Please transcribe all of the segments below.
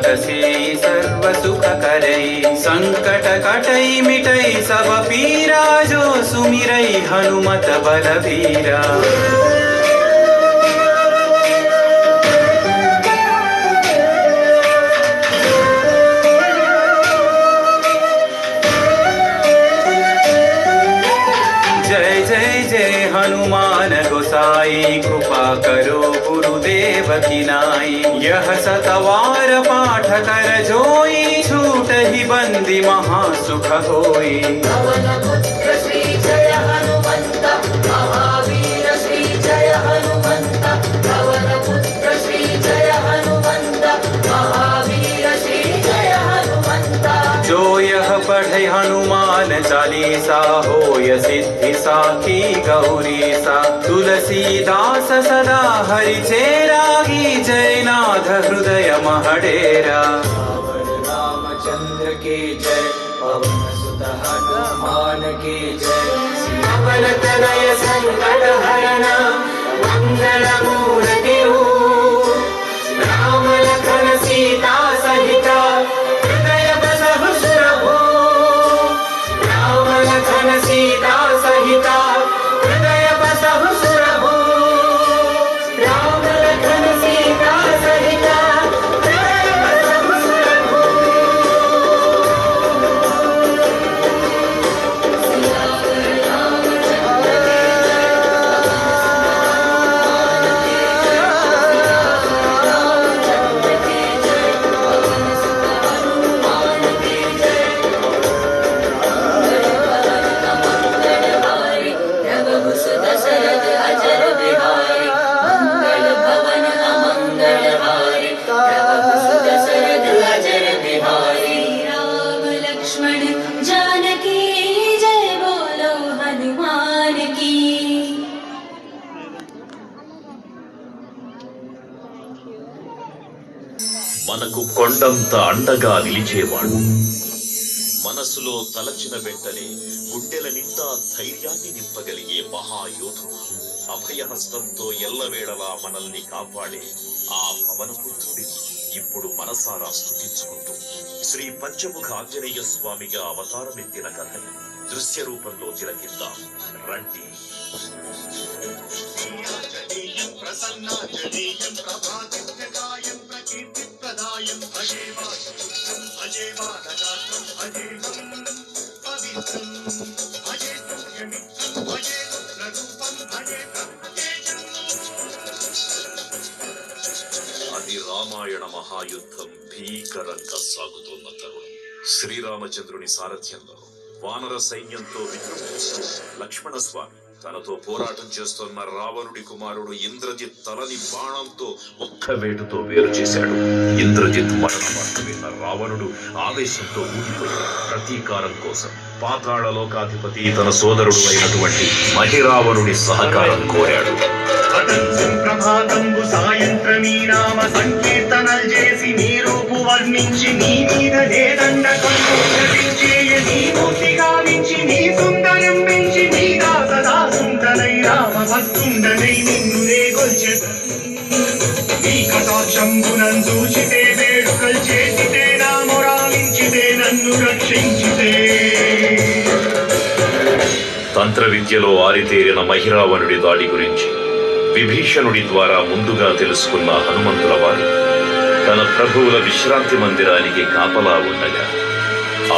बरसे सर्व सुख करई संकट कटई मिटई सब पीरा जो सुमिरई हनुमत बलबीरा। हनुमान गोसाई कृपा करो गुरुदेव की नाई। यह सतवार पाठ कर जोई छूट ही बंदी महासुख होई। पवन पुत्र श्री जय हनुमंत महावीर श्री जय हनुमंत। पवन पुत्र श्री जय हनुमंत महावीर श्री जय हनुमंत। जो यह पढ़े हनुमान चालीसा होय सिद्धि साखी गौरीसा। तुलसीदास सदा हरि चेरागी जयनाथ हृदय महडेरा। रामचंद्र के जय पवन सुत हनुमान के जय। पवन तनय संकट हरण मंगल मूर्ति राम लखन सीता सहित हृदय बसहु सुरभु। राम लखन सीता सहित हृदय बसहु सुरभु। राम लखन सीता सहित हृदय बसहु सुरभु। మనకు కొండంత అండగా నిలిచేవాడు. మనసులో తలచిన వెంటనే గుండెల నిండా ధైర్యాన్ని నింపగలిగే మహాయోధుడు. అభయహస్తంతో ఎల్లవేళలా మనల్ని కాపాడే ఆ పవనపుత్రుడిని ఇప్పుడు మనసారా స్తుతించుకుంటూ శ్రీ పంచముఖ ఆంజనేయ స్వామిగా అవతారమెత్తిన కథని దృశ్య రూపంలో తిలకిద్దాం రండి. ప్రసన్నాంజనేయం ప్రభాదిత్యకాయం ప్రకీర్తిప్రదాయం భజే వాసుదేవం భజే వానగాత్రం భజే పవిత్రం భజే సూర్యమిత్రం భజే రుద్రరూపం భజే బ్రహ్మతేజం. అది రామాయణ మహాయుద్ధం భీకరంగా సాగుతున్న తరుణం. శ్రీరామచంద్రుని సారథ్యంలో వానర సైన్యంతో విజృంభిస్తూ లక్ష్మణ స్వామి తనతో పోరాటం చేస్తున్న రావణుడి కుమారుడు ఇంద్రజిత్ తలని బాణంతో ఒక్క వేటుతో వేరు చేశాడు. ఇంద్రజిత్ మరణ వార్త విన్న రావణుడు ఆవేశంతో ఊగిపోయాడు. ప్రతీకారం కోసం పాతాళ లోకాధిపతి తన సోదరుడు అయినటువంటి మహిరావణుని సహకారం కోరాడు. ప్రభాతంబు సాయంత్రమీ నామ సంకీర్తనలు చేసి నీ రూపు వర్ణించి నీ మీద నేదండ కొలుచేయ నీ మూర్తి గావించి నీ సుందరం పెంచి నీ దాసదాసుండనై రామ భక్తుండనై నిన్ను నే గొల్చెద. నీ కటాక్షంబునన్ చూచితే వేడుకలు చేసితే నా మొరాలించితే నన్ను రక్షించితే. తంత్ర విద్యలో ఆరితేరిన మహిరావణుడి దాడి గురించి విభీషణుడి ద్వారా ముందుగా తెలుసుకున్న హనుమంతుల వారు తన ప్రభువుల విశ్రాంతి మందిరానికి కాపలా ఉండగా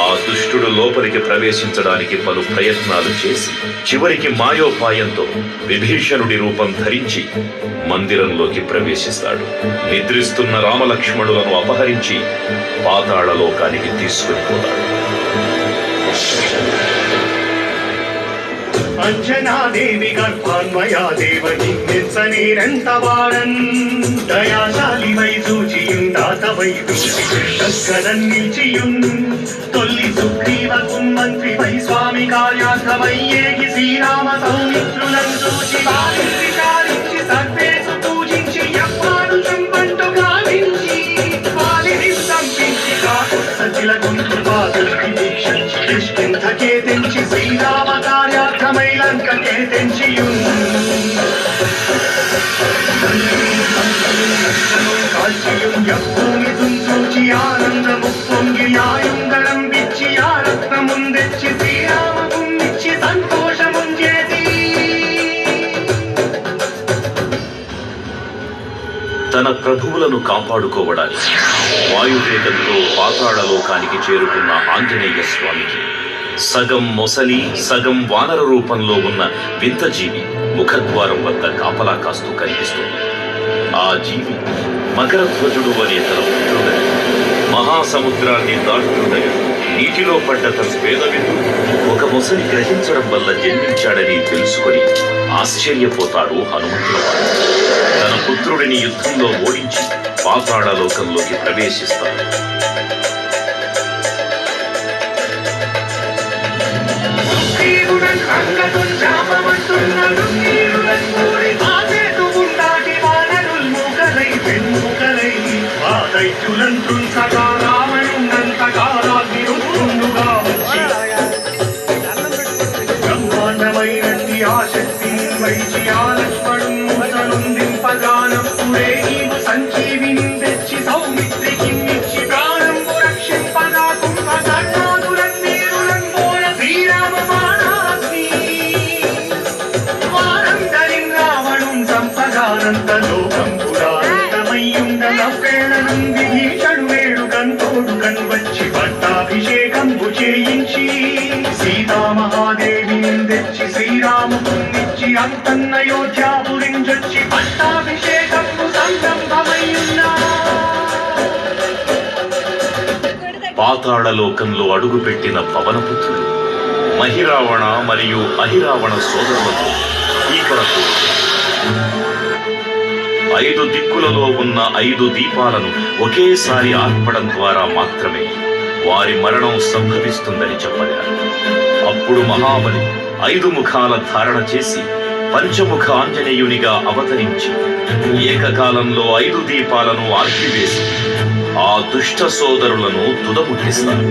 ఆ దుష్టుడు లోపలికి ప్రవేశించడానికి పలు ప్రయత్నాలు చేసి చివరికి మాయోపాయంతో విభీషణుడి రూపం ధరించి మందిరంలోకి ప్రవేశిస్తాడు. నిద్రిస్తున్న రామలక్ష్మణులను అపహరించి పాతాళ లోకానికి తీసుకుని పోతాడు. అంజనాదేవి గర్భాన్మయా దేవని నిత్సనేరంతవాడన్ దయాశాలి వై సూచియుందాతవై దూషికన్ నిలిచియున్ తొల్లి సుగ్రీవకు మంత్రి వై స్వామి కార్యార్థమై ఏగి శ్రీరామ సౌమిత్రులను చూచి పాలించి చాలించి సర్వేసు పూజించి ఎవ్వారు చంపంటు గావించి పాలిని సంపించి కాకుల గుంతుపాదులకి దీక్షించి కిష్కింధకే తెంచి శ్రీరామ కార్యార్థమై లంకకే తెంచియున్ కాల్చియున్ యప్పూమి చూచి ఆనందము పొంగి ఆయుందరం విచ్చి ఆ రత్నముందెచ్చి శ్రీరామముందిచ్చి సంతోషముంజేసి తన ప్రభువులను కాపాడుకోవడానికి వాయువేగంతో పాతాళలోకానికి చేరుకున్న ఆంజనేయ స్వామికి సగం మొసలి సగం వానర రూపంలో ఉన్న వింత జీవి ముఖద్వారం వద్ద కాపలా కాస్తూ కనిపిస్తుంది. ఆ జీవి మకరధ్వజుడు అనే తన పుత్రుడని, మహాసముద్రాన్ని దాటుతుండగా నీటిలో పడ్డ తన పేదవిందు ఒక మొసలి గ్రహించడం వల్ల జన్మించాడని తెలుసుకొని ఆశ్చర్యపోతాడు హనుమంతుల వారు. తన పుత్రుడిని యుద్ధంలో ఓడించి పాతాళలోకంలోకి ప్రవేశిస్తాడు. బ్రహ్మాండమైనట్టి ఆ శక్తిని వైచి ఆ లక్ష్మణుందింపగానప్పుడే నీవు సంజీవిని తెచ్చి సౌమిత్రికి ఇచ్చి ప్రాణంబు రక్షింపగా కుంభకర్ణాదురన్నీరులంబోర శ్రీరామ బాణాగ్ని వారందరిన్ రావణుం సంపగానంత లోకం పురాణమయ్యుండలవేళనం విభీషణు వేడుకంతోడు కన్వచ్చి పట్టాభిషేకంబు చేయించి సీతామహాదేవిని తెచ్చి శ్రీరామునిచ్చి అంతన్నయోధ్యాపురించొచ్చి పట్టాభిషేకంబు సంరంభమయ్యున్నా. పాతాళలోకంలో అడుగుపెట్టిన పవనపుత్రుడు మహిరావణ మరియు అహిరావణ సోదరులతో ఈకరకు 5 దిక్కులలో ఉన్న 5 దీపాలను ఒకేసారి ఆర్పడం ద్వారా మాత్రమే వారి మరణం సంభవిస్తుందని చెప్పగారు. అప్పుడు మహాబలి 5 ముఖాల ధారణ చేసి పంచముఖ ఆంజనేయునిగా అవతరించి ఏకకాలంలో 5 దీపాలను ఆర్పివేసి ఆ దుష్ట సోదరులను తుదముట్టిస్తారు.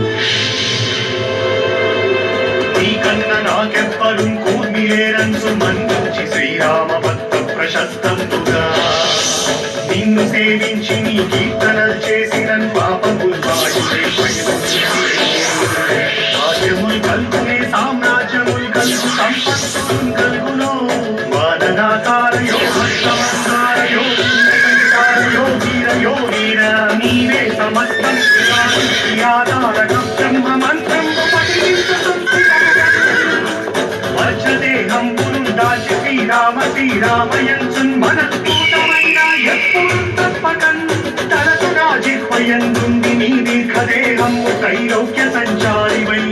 నీకన్న నాకెవ్వరుం కూర్మిలేరంచు మన్నించి శ్రీరామ భక్త ప్రశస్తంబుగా నిన్ను సేవించి నీ కీర్తనలు చేసిన పాపముల్ రాజ్యముల్ కల్గునే సామ్రాజ్యముల్ కల్గు సంపత్తులు కల్గులో వాదనాకారయో హస్తమంకారయో కుండకంకారయో వీరయో వీర నీవే సమస్తం ఆధారకం బ్రహ్మ మంత్రంబు పఠించుతుంది వర్షదేహంబును దాచి శ్రీరామయంచున్ మనస్ఫూతమైన ఎప్పుడు తప్పకన్ తనకు రాజిహ్వయందుంది నీ దీర్ఘదేహము త్రైలోక్య సంచారివై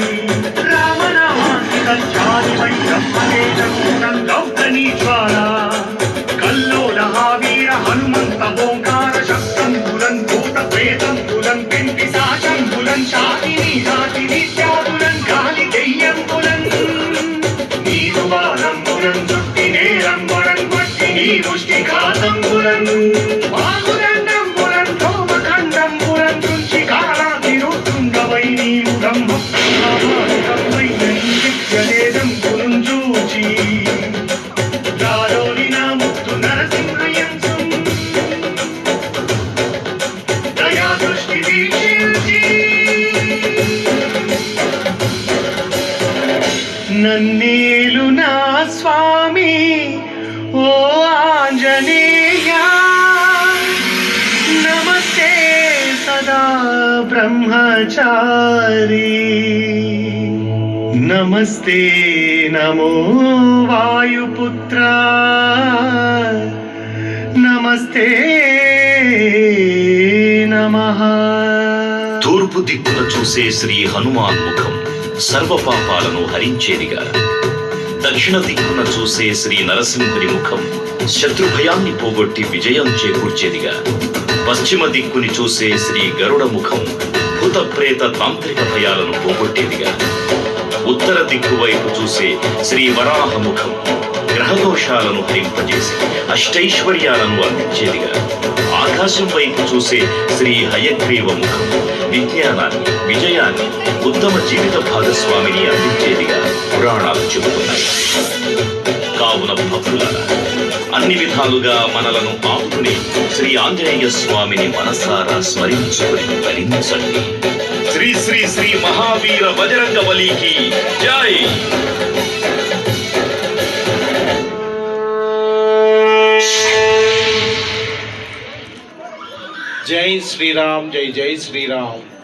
రామనామాసి సంచారివై బ్రహ్మదేశం లౌకనీశ్వర కల్లోల వీర హనుమంత ఓంకార శక్తంబులన్ భూత ప్రేతంబులన్ పెంటి సాశంబులన్ శాకిని జాతి నిత్యాదులన్ గాలి దెయ్యంబులన్ నీరు బాలంబులన్ చుట్టి నేరంబులన్ వట్టి నీ ముష్టిఘాతంబులన్ వాగుదండంబులన్ ధూమఖండంబులన్ తుంచి కాలాతిరుతుండవై నీవు బ్రహ్మ ప్రామాణికమైన దివ్యదేదంబులన్ చూచి దారోలి నా ముక్తు నరసింహయంసు దయా దృష్టి వీక్షించి నన్నేలు నా స్వామి ఓ ఆంజనేయ నమస్తే సదా బ్రహ్మచారి నమస్తే నమో వాయుపుత్ర నమస్తే నమః. తూర్పు దిక్కున చూసే శ్రీ హనుమాన్ ముఖం సర్వ పాపాలను హరించేదిగా, దక్షిణ దిక్కున చూసే శ్రీ నరసింహుని ముఖం శత్రుభయాన్ని పోగొట్టి విజయం చేకూర్చేదిగా, పశ్చిమ దిక్కుని చూసే శ్రీ గరుడ ముఖం భూత ప్రేత తాంత్రిక భయాలను పోగొట్టేదిగా, ఉత్తర దిక్కు వైపు చూసే శ్రీ వరాహ ముఖం గ్రహదోషాలను హరింపజేసి అష్టైశ్వర్యాలను అందించేదిగా, ఆకాశం వైపు చూసే శ్రీ హయగ్రీవ ముఖం విజ్ఞానాన్ని, విజయాన్ని, ఉత్తమ జీవిత భాగస్వామిని అందించేదిగా పురాణాలు చెబుతున్నాయి. కావున భక్తులారా, అన్ని విధాలుగా మనలను ఆపుకుని శ్రీ ఆంజనేయ స్వామిని మనసారా స్మరించుకుని తరించండి. శ్రీ శ్రీ శ్రీ మహావీర బజరంగ బలికి జై. జై శ్రీరామ్, జై జై శ్రీరామ్.